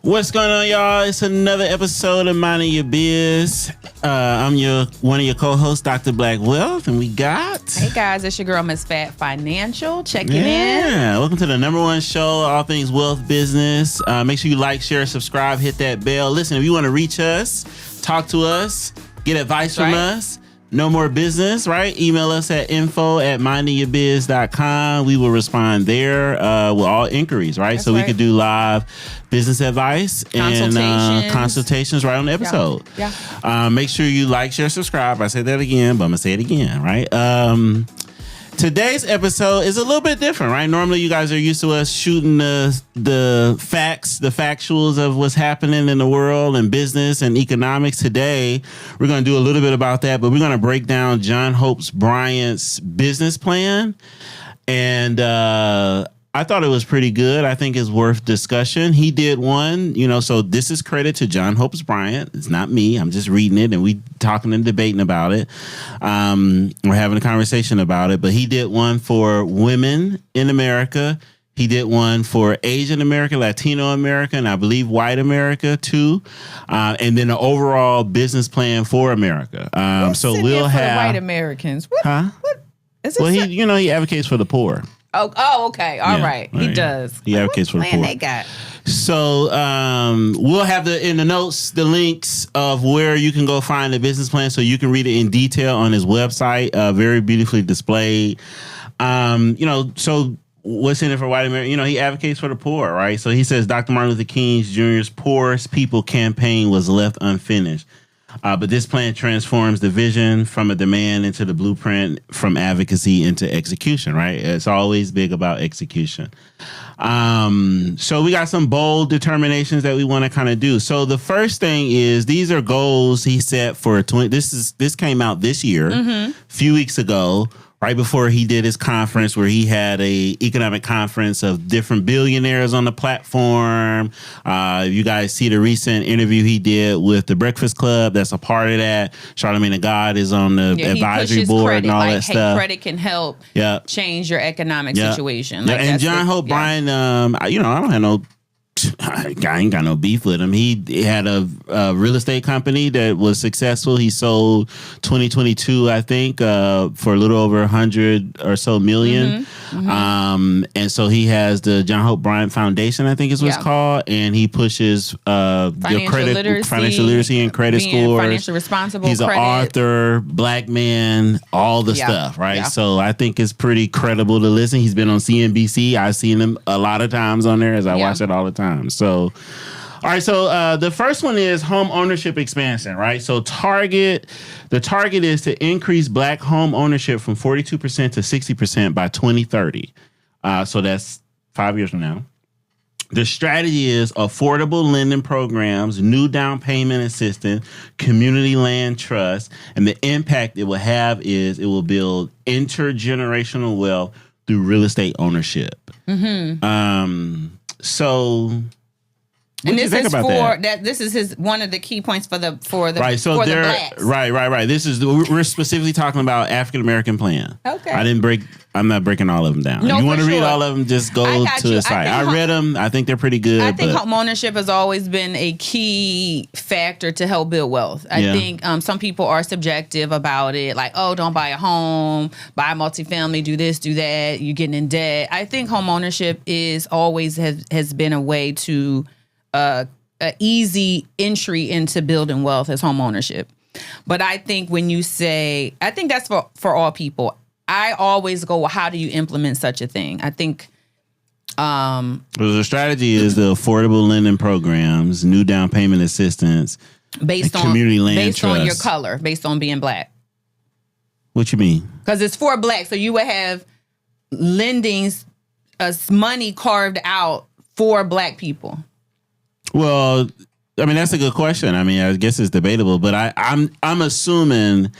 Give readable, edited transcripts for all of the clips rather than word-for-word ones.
What's going on, y'all? It's another episode of Minding Ya Biz. I'm one of your co-hosts, Dr. Black Wealth, and we got... Hey guys, it's your girl, Miss Fab Financial, checking in. Yeah, welcome to the number one show, all things wealth business. Make sure you like, share, subscribe, hit that bell. Listen, if you want to reach us, talk to us, get advice from us, no more business, right? Email us at info@mindingyabiz.com. We will respond there with all inquiries, right? That's so we right. could do live business advice and consultations right on the episode. Yeah. Make sure you like, share, subscribe. I said that again, but I'm going to say it again, right? Today's episode is a little bit different, right? Normally, you guys are used to us shooting the facts, the factuals of what's happening in the world and business and economics. Today, we're going to do a little bit about that, but we're going to break down John Hope Bryant's business plan. And I thought it was pretty good. I think it's worth discussion. He did one, so this is credit to John Hope Bryant. It's not me. I'm just reading it and we talking and debating about it. We're having a conversation about it, but he did one for women in America. He did one for Asian America, Latino America, and I believe white America too. And then the overall business plan for America. So we'll have white Americans. What? Huh? What is this? Well, he advocates for the poor. Oh, okay. All right. He does. He advocates for the poor. They got. So we'll have in the notes the links of where you can go find the business plan so you can read it in detail on his website. Very beautifully displayed. So what's in it for white America? He advocates for the poor, right? So he says Dr. Martin Luther King Jr.'s Poorest People campaign was left unfinished. But this plan transforms the vision from a demand into the blueprint, from advocacy into execution, right? It's always big about execution. So we got some bold determinations that we want to kind of do. So the first thing is these are goals he set for this came out this year, a few weeks ago, right before he did his conference where he had a economic conference of different billionaires on the platform. You guys see the recent interview he did with the Breakfast Club. That's a part of that. Charlamagne the God is on the advisory board and all that stuff. Credit can help change your economic situation. Like and John Hope Bryant, I don't have no... I ain't got no beef with him. He had a real estate company that was successful. He sold 2022, I think, for a little over 100 or so million. And so he has the John Hope Bryant Foundation, I think is what it's called, and he pushes financial literacy and credit scores. Financially responsible. He's an author, black man, all the stuff, right? Yeah. So I think it's pretty credible to listen. He's been on CNBC. I've seen him a lot of times on there as I watch it all the time. So, all right. So the first one is home ownership expansion, right? So the target is to increase black home ownership from 42% to 60% by 2030. So that's 5 years from now. The strategy is affordable lending programs, new down payment assistance, community land trust, and the impact it will have is it will build intergenerational wealth through real estate ownership. So, and this is this is one of the key points for the blacks. Right. This is we're specifically talking about African American plan. Okay. I'm not breaking all of them down. No, if you want to read sure. all of them, just go to the site. I read them. I think they're pretty good. I think home ownership has always been a key factor to help build wealth. I think some people are subjective about it, like, oh, don't buy a home, buy a multifamily, do this, do that, you're getting in debt. I think home ownership has been a way to an easy entry into building wealth as home ownership. But I think when you say, I think that's for all people. I always go, well, how do you implement such a thing? I think the strategy is the affordable lending programs, new down payment assistance, based on community land trust. On your color, based on being black. What you mean? Because it's for black, so you would have lendings, money carved out for black people. Well, I mean, that's a good question. I mean, I guess it's debatable, but I'm not assuming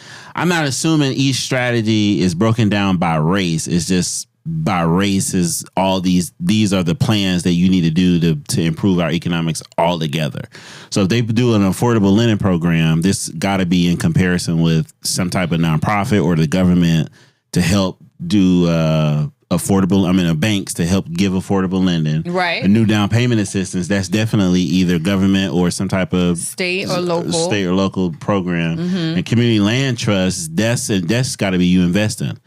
each strategy is broken down by race. It's just by race is all these are the plans that you need to do to improve our economics altogether. So if they do an affordable lending program, this got to be in comparison with some type of nonprofit or the government to help do banks to help give affordable lending. Right. A new down payment assistance, that's definitely either government or some type of state or local program. And community land trust, that's got to be you investing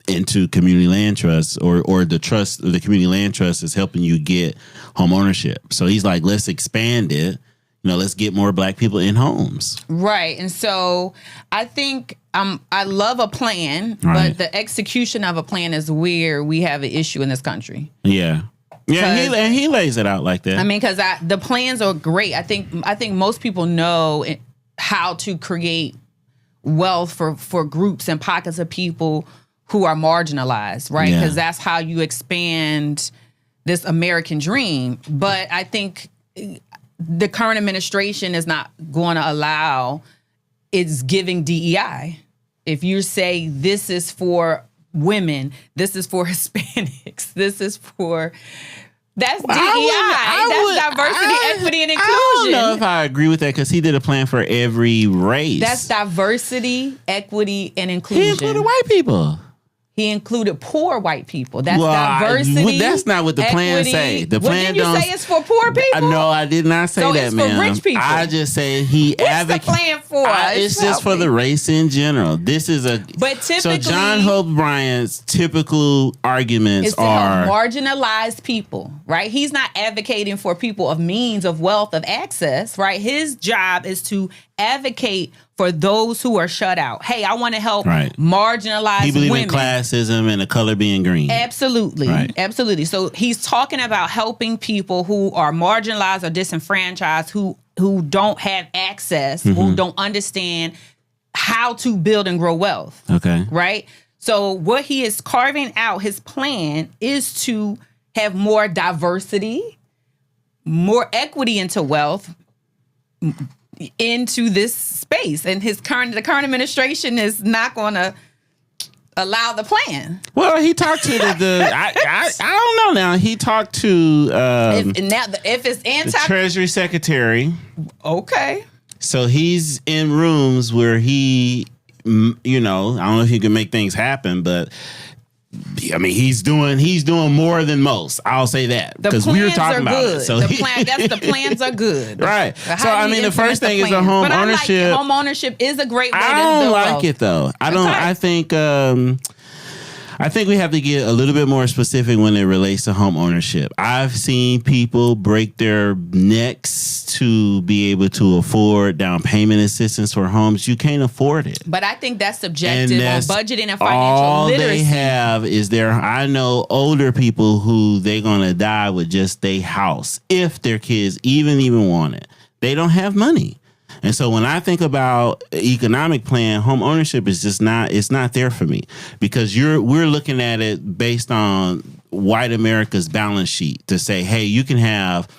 into community land trusts or the community land trust is helping you get home ownership. So he's like, let's expand it. Let's get more Black people in homes. Right. And so I think I love a plan, but the execution of a plan is where we have an issue in this country. Yeah. Yeah, he lays it out like that. I mean, because the plans are great. I think most people know how to create wealth for groups and pockets of people who are marginalized, right? Because that's how you expand this American dream. But I think the current administration is not going to allow, it's giving DEI. If you say this is for women, this is for Hispanics, this is for, that's DEI. That's diversity, equity, and inclusion. I don't know if I agree with that because he did a plan for every race. That's diversity, equity, and inclusion. He included white people. He included poor white people. That's diversity. That's not what the plan say. The plan didn't you say it's for poor people? No, I did not say that, man. So it's for rich people. I just said he advocates. What's the plan for? It's just for the race in general. This is But typically, so John Hope Bryant's typical arguments are marginalized people, right? He's not advocating for people of means, of wealth, of access, right? His job is to advocate for those who are shut out. Hey, I want to help marginalized women. He believes in classism and the color being green. Absolutely. Right. Absolutely. So he's talking about helping people who are marginalized or disenfranchised, who don't have access, who don't understand how to build and grow wealth. Okay. Right? So what he is carving out, his plan is to have more diversity, more equity into wealth, into this space, and the current administration is not going to allow the plan. Well, he talked to I don't know now. He talked to if it's the Treasury Secretary. Okay. So he's in rooms where he, I don't know if he can make things happen, but I mean, he's doing more than most. I'll say that because we were talking about it. So the plans are good, right? So I mean, the first thing is the home ownership. Home ownership is a great way. I don't like it though. I don't. Okay. I think we have to get a little bit more specific when it relates to home ownership. I've seen people break their necks to be able to afford down payment assistance for homes. You can't afford it. But I think that's subjective on budgeting and financial all literacy. All they have is I know older people who they're going to die with just their house if their kids even want it. They don't have money. And so when I think about economic plan, home ownership is just it's not there for me because we're looking at it based on white America's balance sheet to say, hey, you can have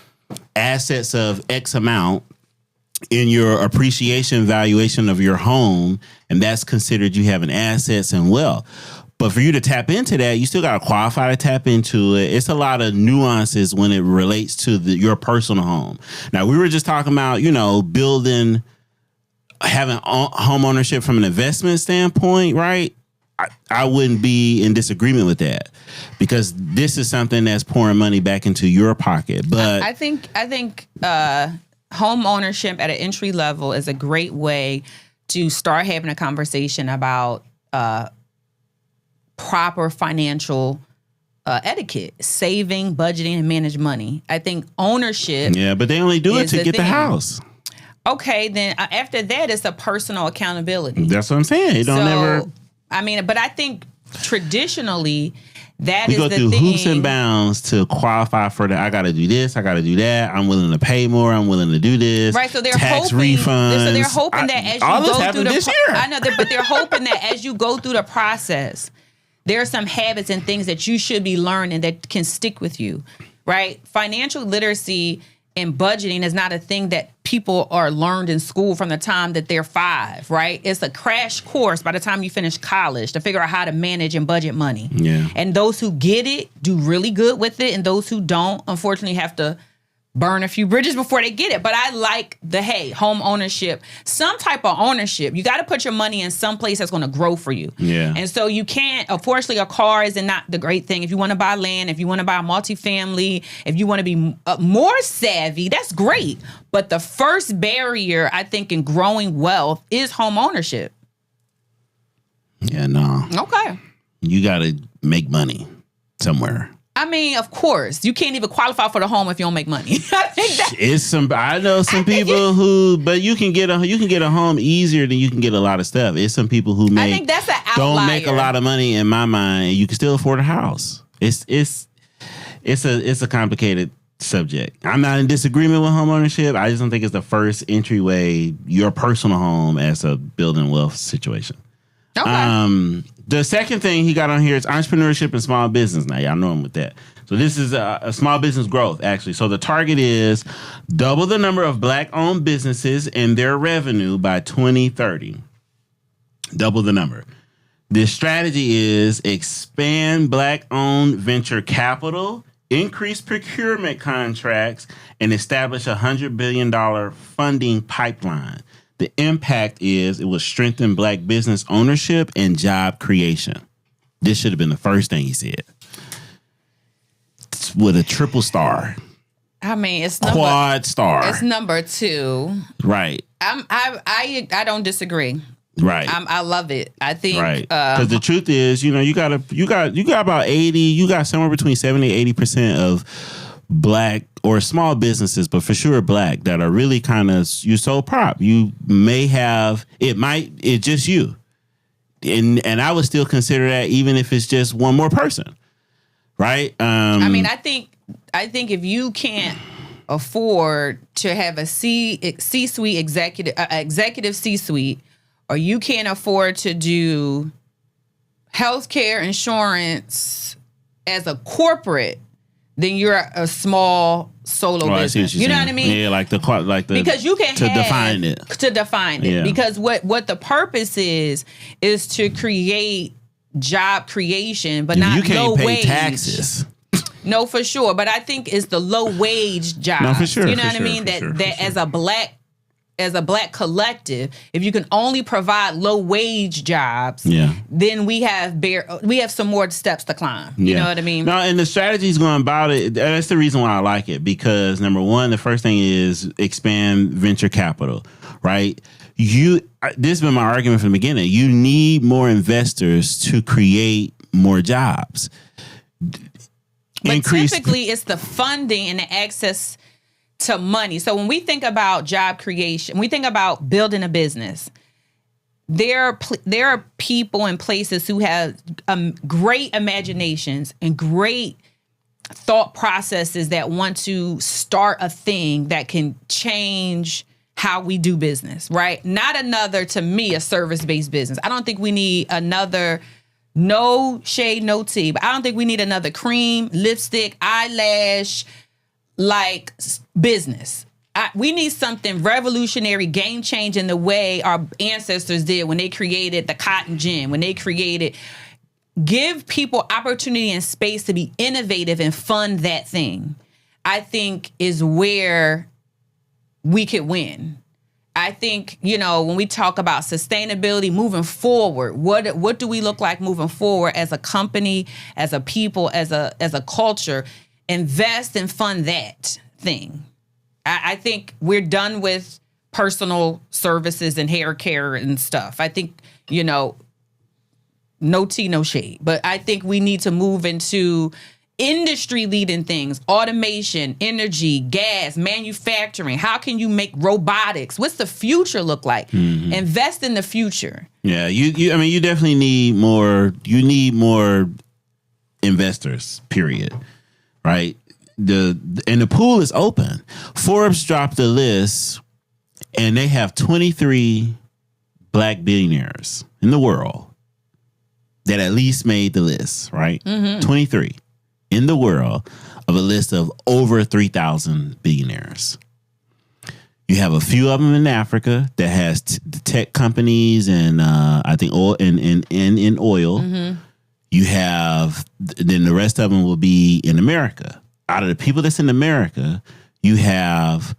assets of X amount in your appreciation valuation of your home, and that's considered you having assets and wealth. But for you to tap into that, you still got to qualify to tap into it. It's a lot of nuances when it relates to your personal home. Now, we were just talking about, having home ownership from an investment standpoint, right? I wouldn't be in disagreement with that because this is something that's pouring money back into your pocket. But I think home ownership at an entry level is a great way to start having a conversation about proper financial etiquette, saving, budgeting, and manage money. I think ownership. Yeah, but they only do it to get the house. Okay, then after that, it's a personal accountability. That's what I'm saying. But I think traditionally that is the thing. We go through hoops and bounds to qualify for that. I got to do this. I got to do that. I'm willing to pay more. I'm willing to do this. Right. So they're tax hoping. refunds. So they're hoping that as you go through this year. I know that, but they're hoping that as you go through the process, there are some habits and things that you should be learning that can stick with you. Right. Financial literacy and budgeting is not a thing that people are learned in school from the time that they're 5, right? It's a crash course by the time you finish college to figure out how to manage and budget money. Yeah. And those who get it do really good with it, and those who don't, unfortunately, have to burn a few bridges before they get it. But I like home ownership, some type of ownership. You got to put your money in some place that's going to grow for you. Yeah. And so you can't, unfortunately, a car is not the great thing. If you want to buy land, if you want to buy a multifamily, if you want to be more savvy, that's great. But the first barrier, I think, in growing wealth is home ownership. Yeah, no. Okay. You got to make money somewhere. I mean, of course, you can't even qualify for the home if you don't make money. I know some people who, but you can get a home easier than you can get a lot of stuff. It's some people who I think that's an outlier. Don't make a lot of money in my mind, and you can still afford a house. It's a complicated subject. I'm not in disagreement with home ownership. I just don't think it's the first entryway, your personal home, as a building wealth situation. Okay. The second thing he got on here is entrepreneurship and small business. Now, y'all know him with that. So this is a small business growth, actually. So the target is double the number of Black-owned businesses and their revenue by 2030. Double the number. This strategy is expand Black-owned venture capital, increase procurement contracts, and establish a $100 billion funding pipeline. The impact is it will strengthen Black business ownership and job creation. This should have been the first thing he said. It's with a triple star. I mean, it's quad star. It's number 2. Right. I don't disagree. Right. I love it. I think right. Because the truth is, you got about 80. You got somewhere between 70-80% of Black or small businesses, but for sure Black, that are really kind of you sole prop. You may have it's just you, and I would still consider that even if it's just one more person, right? I mean, I think if you can't afford to have a C-suite executive C-suite, or you can't afford to do healthcare insurance as a corporate, then you're a small solo business. You know what I mean? Yeah, like the because you can define it. To define it. Yeah. Because what the purpose is to create job creation, but not you can't low pay wage. Taxes. No, for sure. But I think it's the low wage jobs. No, for sure. You know what I mean? That as a Black collective, if you can only provide low wage jobs, then we have some more steps to climb. You know what I mean? No, and the strategies going about it, that's the reason why I like it, because number one, the first thing is expand venture capital, right? This has been my argument from the beginning. You need more investors to create more jobs. But typically it's the funding and the access to money. So when we think about job creation, we think about building a business, there are people and places who have great imaginations and great thought processes that want to start a thing that can change how we do business, right? Not another, to me, a service-based business. I don't think we need another, no shade, no tea, but I don't think we need another cream, lipstick, eyelash, like business. We need something revolutionary, game-changing the way our ancestors did when they created the cotton gin, when they give people opportunity and space to be innovative and fund that thing, I think is where we could win. I think, when we talk about sustainability moving forward, what do we look like moving forward as a company, as a people, as a culture? Invest and fund that thing. I think we're done with personal services and hair care and stuff. I think, no tea, no shade. But I think we need to move into industry leading things, automation, energy, gas, manufacturing. How can you make robotics? What's the future look like? Mm-hmm. Invest in the future. Yeah, you definitely need more. You need more investors, period. Right? The pool is open. Forbes dropped a list, and they have 23 Black billionaires in the world that at least made the list, right? Mm-hmm. 23 in the world of a list of over 3,000 billionaires. You have a few of them in Africa that has tech companies and I think oil in oil. Mm-hmm. You have, then the rest of them will be in America. Out of the people that's in America, You have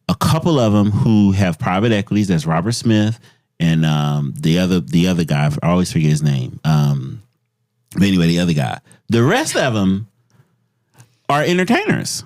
a couple of them who have private equities. That's Robert Smith and the other guy. I always forget his name. But anyway, the other guy. The rest of them are entertainers.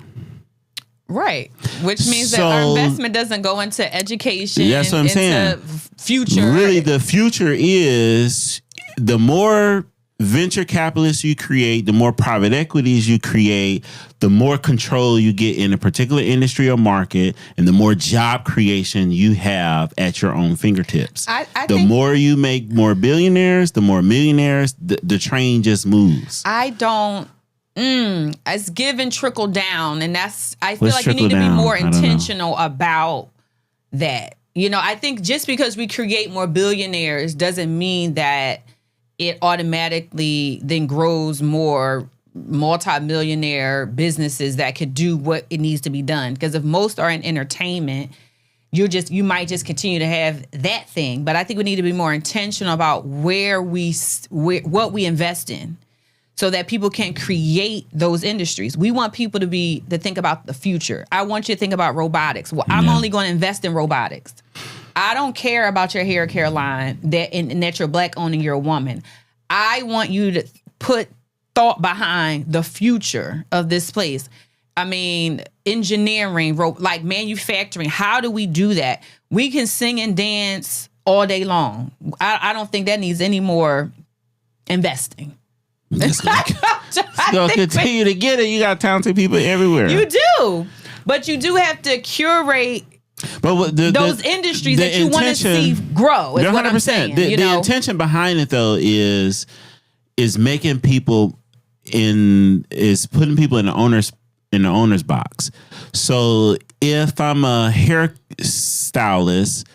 Right. Which means that our investment doesn't go into education. That's what I'm saying. Future. Really, the future is the more venture capitalists you create, the more private equities you create, the more control you get in a particular industry or market, and the more job creation you have at your own fingertips. I the think more you make more billionaires, the more millionaires, the train just moves. It's given trickle down, and I feel What's like you need to trickle be down? more I don't know. intentional about that. You know, I think just because we create more billionaires doesn't mean that it automatically then grows more multi-millionaire businesses that could do what it needs to be done. Because if most are in entertainment, you might just continue to have that thing. But I think we need to be more intentional about what we invest in, so that people can create those industries. We want people to think about the future. I want you to think about robotics. Well, I'm only going to invest in robotics. I don't care about your hair care line that you're Black owned and you're a woman. I want you to put thought behind the future of this place. I mean, engineering, like manufacturing. How do we do that? We can sing and dance all day long. I don't think that needs any more investing. It's gonna continue to get it. You got talented people everywhere. You do, but you do have to curate those industries that you want to see grow. Is 100%. What I'm saying. The intention behind it, though, is making people putting people in the owner's box. So if I'm a hairstylist,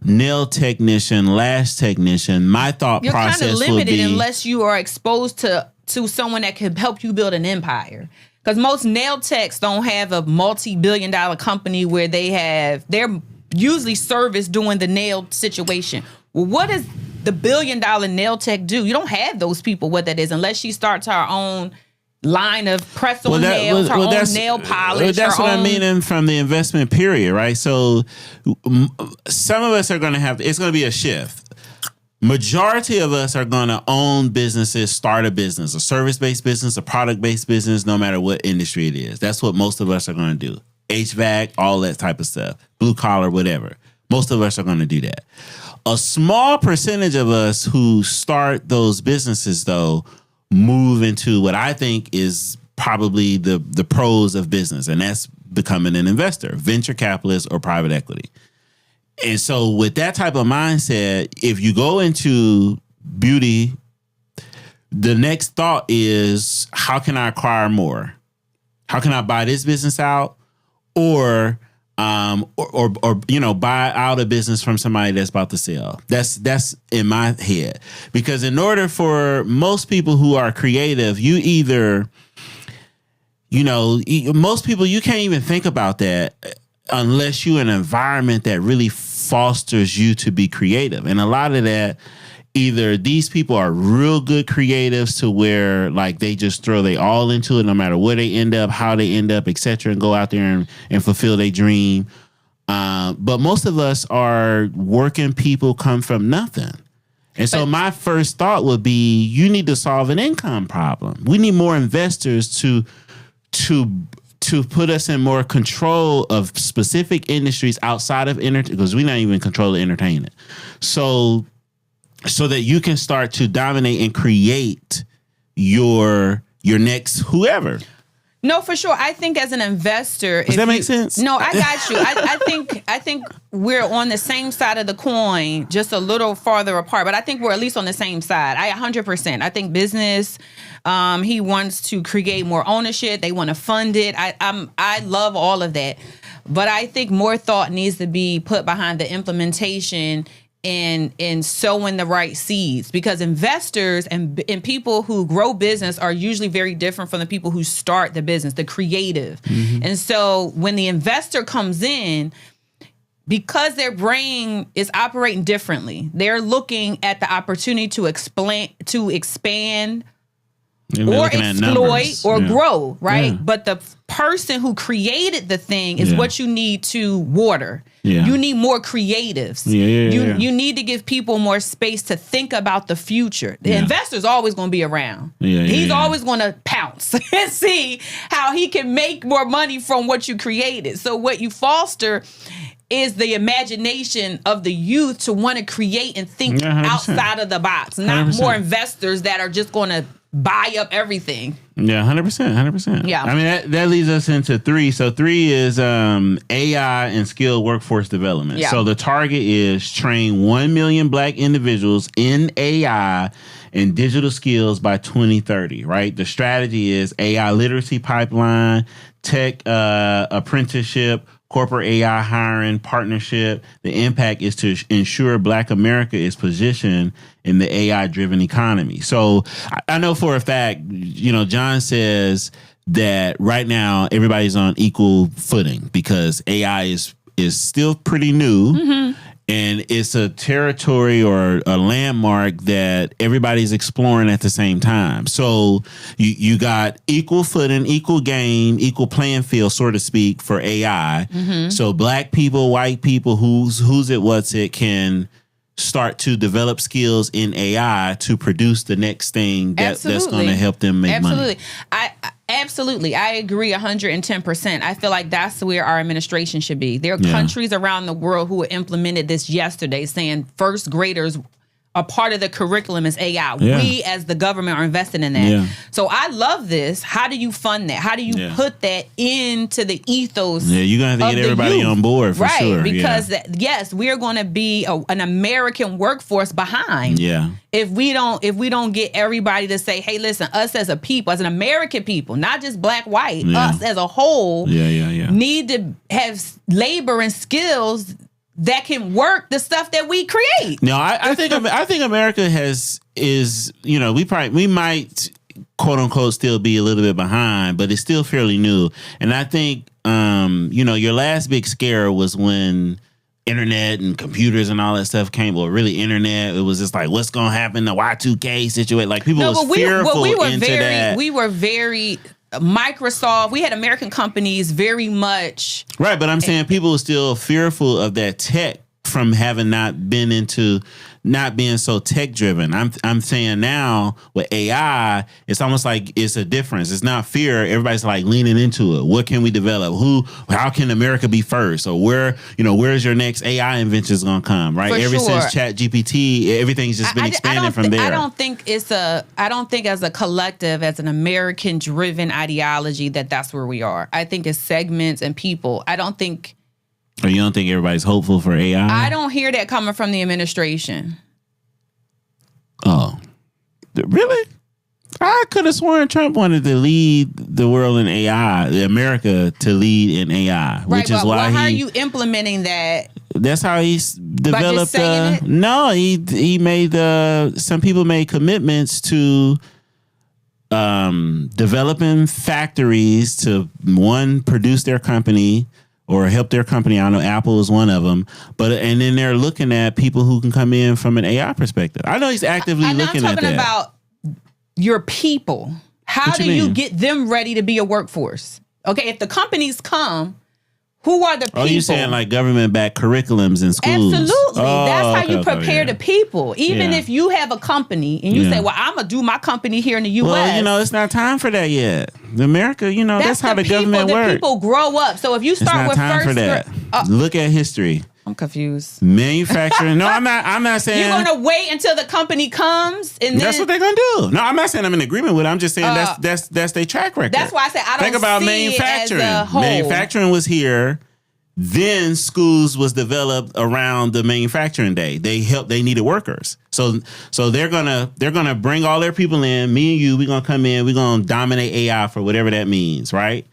nail technician, lash technician, my thought process would be... You're kind of limited unless you are exposed to someone that can help you build an empire. Because most nail techs don't have a multi-billion-dollar company where they're usually service doing the nail situation. Well, what does the billion-dollar nail tech do? You don't have those people, what that is, unless she starts her own line of press-on nails, her own nail polish. That's what I mean from the investment period, right? So some of us are going to it's going to be a shift. Majority of us are going to own businesses, start a business, a service-based business, a product-based business, no matter what industry it is. That's what most of us are going to do. HVAC, all that type of stuff, blue collar, whatever. Most of us are going to do that. A small percentage of us who start those businesses, though, move into what I think is probably the pros of business, and that's becoming an investor, venture capitalist or private equity. And so with that type of mindset, if you go into beauty, the next thought is, how can I acquire more? How can I buy this business out? Or buy out a business from somebody that's about to sell. That's in my head. Because in order for most people who are creative, most people, you can't even think about that unless you're in an environment that really fosters you to be creative. And a lot of that, either these people are real good creatives to where like they just throw they all into it no matter where they end up, how they end up, etc., and go out there and fulfill their dream. But most of us are working people, come from nothing. And so my first thought would be, you need to solve an income problem. We need more investors to put us in more control of specific industries outside of entertainment, because we're not even in control of entertainment. So that you can start to dominate and create your next whoever. No, for sure. I think as an investor, does that make sense? No, I got you. I think we're on the same side of the coin, just a little farther apart. But I think we're at least on the same side. 100%. I think business. He wants to create more ownership. They want to fund it. I love all of that, but I think more thought needs to be put behind the implementation and sowing the right seeds, because investors and people who grow business are usually very different from the people who start the business, the creative. Mm-hmm. And so when the investor comes in, because their brain is operating differently, they're looking at the opportunity to expand or exploit or grow, right? Yeah. But the person who created the thing is what you need to water. Yeah. You need more creatives. You need to give people more space to think about the future. The investor's always going to be around. He's always going to pounce and see how he can make more money from what you created. So what you foster is the imagination of the youth to want to create and think outside of the box, not 100%. More investors that are just going to buy up everything. Yeah, 100%. Yeah. I mean, that leads us into 3. So 3 is AI and skilled workforce development. Yeah. So the target is train 1 million Black individuals in AI and digital skills by 2030, right? The strategy is AI literacy pipeline, tech apprenticeship, corporate AI hiring, partnership. The impact is to ensure Black America is positioned in the AI-driven economy. So I know for a fact, John says that right now everybody's on equal footing because AI is still pretty new. Mm-hmm. And it's a territory or a landmark that everybody's exploring at the same time. So you got equal footing, equal game, equal playing field, so to speak, for AI. Mm-hmm. So Black people, white people, who's it, what's it, can start to develop skills in AI to produce the next thing that's going to help them make money. Absolutely. I agree 110%. I feel like that's where our administration should be. There are countries around the world who implemented this yesterday, saying first graders, a part of the curriculum is AI. Yeah. We as the government are investing in that. Yeah. So I love this. How do you fund that? How do you put that into the ethos? Yeah, you're going to have to get everybody on board for sure. Right, because yes, we're going to be an American workforce behind. Yeah. If we don't get everybody to say, hey, listen, us as a people, as an American people, not just Black, white, us as a whole, need to have labor and skills that can work the stuff that we create. No, I think America we might quote unquote still be a little bit behind, but it's still fairly new. And I think your last big scare was when internet and computers and all that stuff came. Well, really internet, it was just like, what's gonna happen, the Y2K situation? Like people was fearful into that. We were very Microsoft, we had American companies very much. Right, but I'm saying people are still fearful of that tech from having not being so tech driven. I'm saying now with AI, it's almost like it's a difference. It's not fear. Everybody's like leaning into it. What can we develop? How can America be first? Or where's your next AI inventions gonna come? Right. Ever since ChatGPT, everything's just been expanding from there. I don't think as a collective, as an American driven ideology, that's where we are. I think it's segments and people. I don't think. Or you don't think everybody's hopeful for AI? I don't hear that coming from the administration. Oh, really? I could have sworn Trump wanted to lead the world in AI, America to lead in AI, which is why how are you implementing that? That's how he's developed. By just saying it? No, he made some people made commitments to developing factories to produce their company. Or help their company. I know Apple is one of them, and then they're looking at people who can come in from an AI perspective. I know he's actively looking at that. I'm talking about your people. How do you get them ready to be a workforce? Okay, if the companies come, who are the people? Oh, you're saying like government-backed curriculums in schools? Absolutely. That's how you prepare the people. Even if you have a company and you say, well, I'm going to do my company here in the U.S. Well, it's not time for that yet. America, that's how the government works. The people grow up. So if you start with first... It's not time for that. Look at history. I'm confused. Manufacturing. No, I'm not saying... You're going to wait until the company comes and that's what they're going to do. No, I'm not saying I'm in agreement with it. I'm just saying that's their track record. That's why I said I don't think about see manufacturing. It as a whole. Manufacturing was here. Then schools was developed around the manufacturing day. They needed workers. So they're gonna bring all their people in. Me and you, we're gonna come in, we're gonna dominate AI for whatever that means, right?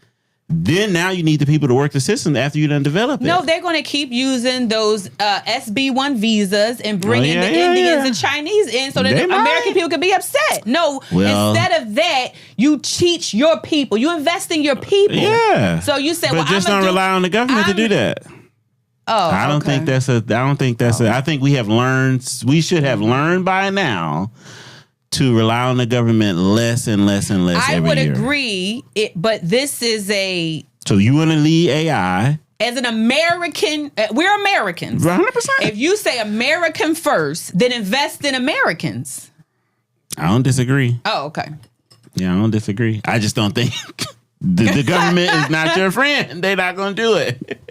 Then now you need the people to work the system after you done develop it. No, they're going to keep using those SB1 visas and bringing the Indians and Chinese in so that the American people can be upset. No, instead of that, you teach your people. You invest in your people. Yeah. So you say, but just don't rely on the government to do that. Oh, I don't think that's I think we should have learned by now to rely on the government less and less and less every year. I would agree, but this is a... So you want to lead AI... As an American, we're Americans. 100%. If you say American first, then invest in Americans. I don't disagree. Oh, okay. Yeah, I don't disagree. I just don't think the government is not your friend. They're not going to do it.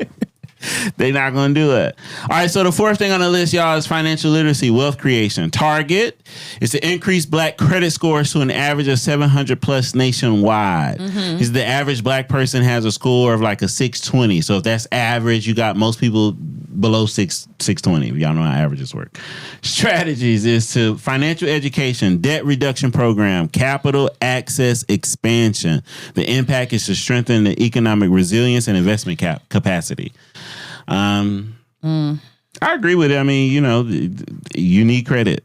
They're not going to do it. All right, so the fourth thing on the list, y'all, is financial literacy, wealth creation. Target is to increase black credit scores to an average of 700 plus nationwide. Because the average black person has a score of like a 620. So if that's average, you got most people below 620. Y'all know how averages work. Strategies is to financial education, debt reduction program, capital access expansion. The impact is to strengthen the economic resilience and investment capacity. I agree with it. I mean, you need credit.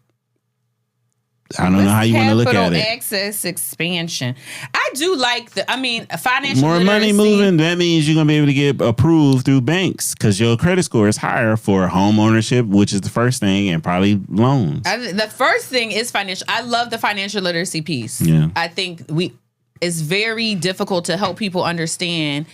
I don't know how you want to look at it. Capital access expansion. I do like financial more literacy. money moving. That means you're gonna be able to get approved through banks because your credit score is higher for home ownership, which is the first thing, and probably loans. The first thing is financial. I love the financial literacy piece. Yeah. I think it's very difficult to help people understand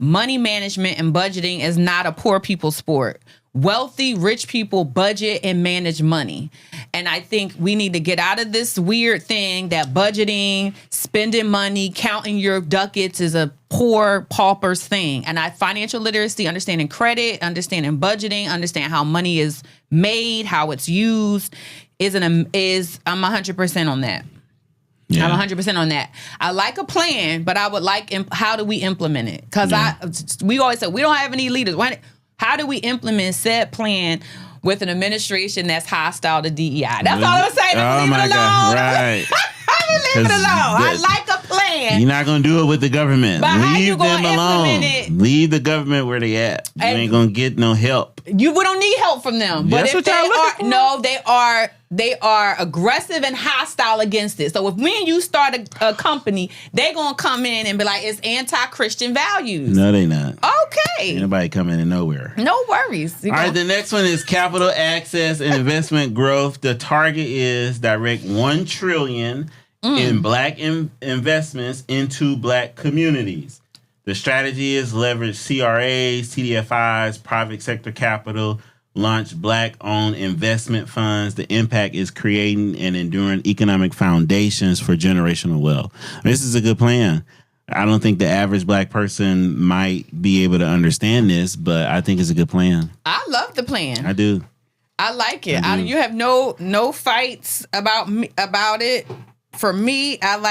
money management and budgeting is not a poor people's sport. Wealthy, rich people budget and manage money. And I think we need to get out of this weird thing that budgeting, spending money, counting your ducats is a poor pauper's thing. And financial literacy, understanding credit, understanding budgeting, understand how money is made, how it's used, I'm 100% on that. Yeah. I'm 100% on that. I like a plan, but I would like, how do we implement it? Because we always say, we don't have any leaders. How do we implement said plan with an administration that's hostile to DEI? That's all I'm saying. Oh my God, right. Leave it alone. I like a plan. You're not going to do it with the government. But Leave them alone. Leave the government where they at. You ain't going to get no help. We don't need help from them. But if they are aggressive and hostile against it. So if me and you start a company, they're going to come in and be like, it's anti-Christian values. No, they not. Okay. Ain't nobody coming in nowhere. No worries. All right, the next one is capital access and investment growth. The target is direct $1 trillion in black investments into black communities. The strategy is leverage CRAs, CDFIs, private sector capital, launch black-owned investment funds. The impact is creating and enduring economic foundations for generational wealth. This is a good plan. I don't think the average black person might be able to understand this, but I think it's a good plan. I love the plan. I do. I like it. You have no fights about it. For me, I'm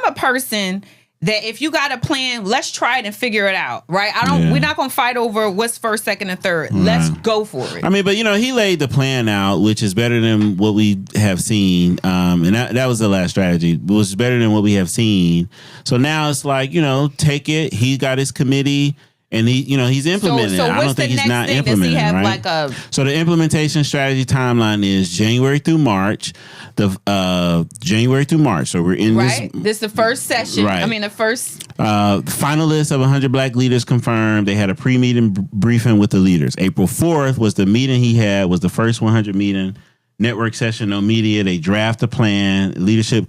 a person that if you got a plan, let's try it and figure it out, right? We're not going to fight over what's first, second, and third. Right. Let's go for it. I mean, but he laid the plan out, which is better than what we have seen. And that was the last strategy. It was better than what we have seen. So now it's like, take it. He got his committee. And he's implementing. So I don't think he's not implementing. Does he have right? So the implementation strategy timeline is January through March. January through March. So we're in this is the first session. Right. I mean, the first. Finalists of 100 black leaders confirmed. They had a pre-meeting briefing with the leaders. April 4th was the meeting he had. Was the first 100 meeting. Network session, no media. They draft a plan. Leadership,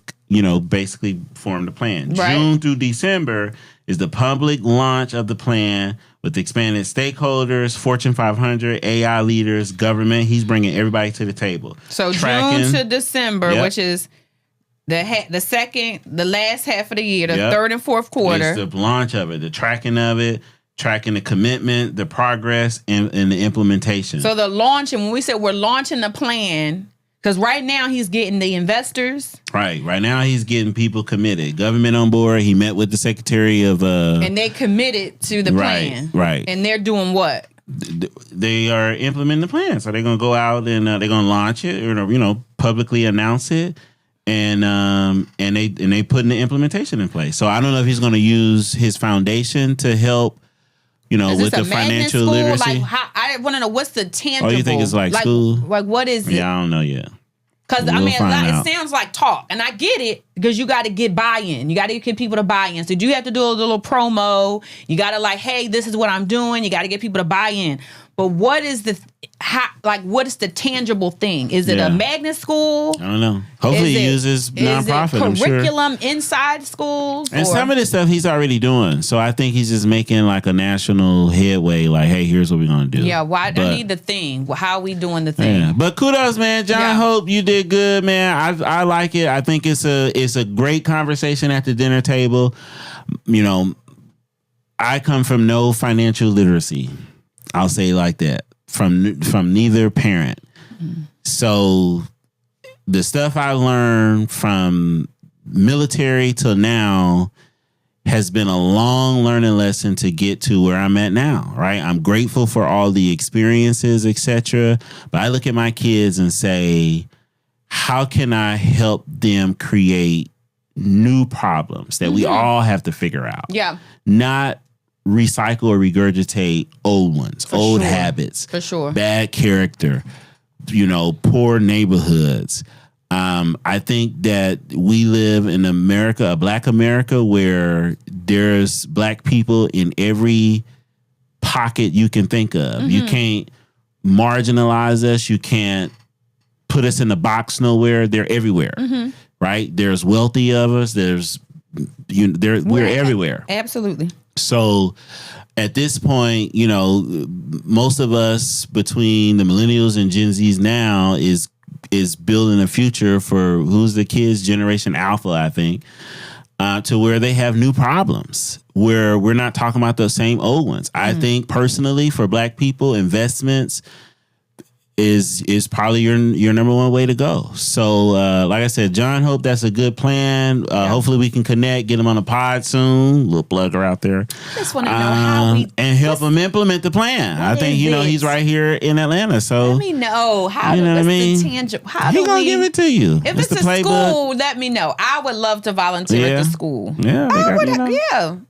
basically formed the plan. Right. June through December is the public launch of the plan with expanded stakeholders, Fortune 500, AI leaders, government. He's bringing everybody to the table. So June to December, which is the last half of the year, the third and fourth quarter. It's the launch of it, the tracking of it, tracking the commitment, the progress, and the implementation. So the launch, and when we said we're launching the plan, because right now he's getting the investors. Right now he's getting people committed. Government on board. He met with the Secretary of... and they committed to the plan. Right. And they're doing what? They are implementing the plan. So they're going to go out and they're going to launch it, or, publicly announce it. And they putting the implementation in place. So I don't know if he's going to use his foundation to help, with the financial literacy. Like, I want to know what's the tangible. Oh, you think it's like school? Like, what is it? Yeah, I don't know yet. Because, it sounds like talk. And I get it. because you got to get buy-in. You got to get people to buy in. So you have to do a little promo. You got to like, hey, this is what I'm doing. You got to get people to buy in. But what is what is the tangible thing? Is it a magnet school? I don't know. Hopefully he uses nonprofit. Is it curriculum inside schools? And some of this stuff he's already doing. So I think he's just making like a national headway. Like, hey, here's what we're going to do. Yeah, I need the thing. How are we doing the thing? Yeah. But kudos, man. John Hope, you did good, man. I like it. I think it's a great conversation at the dinner table. You know, I come from no financial literacy. I'll say it like that, from neither parent. Mm-hmm. So the stuff I learned from military till now has been a long learning lesson to get to where I'm at now, right? I'm grateful for all the experiences, etc. But I look at my kids and say, how can I help them create new problems that we all have to figure out? Yeah. Not recycle or regurgitate old ones, old habits, bad character, poor neighborhoods. I think that we live in America, a Black America, where there's Black people in every pocket you can think of. Mm-hmm. You can't marginalize us. You can't put us in the box nowhere. They're everywhere, right? There's wealthy of us. We're everywhere. Absolutely. So at this point, most of us between the millennials and Gen Zs now is building a future for who's the kids, Generation Alpha, I think, to where they have new problems, where we're not talking about those same old ones. I think personally for Black people, investments is probably your number one way to go. So, like I said, John Hope, that's a good plan. Hopefully we can connect, get him on a pod soon. Little plugger out there. Just want to know how we... And help him implement the plan. I think, he's right here in Atlanta. So let me know how the tangible... How he going to give it to you. If it's a school, let me know. I would love to volunteer at the school. Yeah.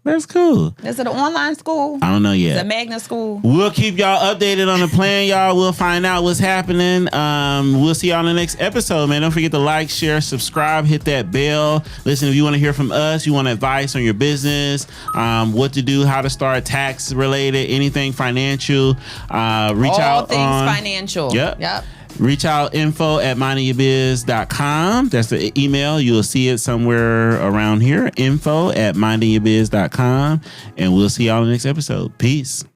That's cool. Is it an online school? I don't know yet. Is it a magnet school? We'll keep y'all updated on the plan, y'all. We'll find out what's happening. We'll see y'all in the next episode, man. Don't forget to like, share, subscribe, hit that bell. Listen, if you want to hear from us, you want advice on your business, what to do, how to start, tax related, anything financial, reach out. All things financial. Yep. Reach out, info@mindingyabiz.com. That's the email. You'll see it somewhere around here. info@mindingyabiz.com. And we'll see y'all in the next episode. Peace.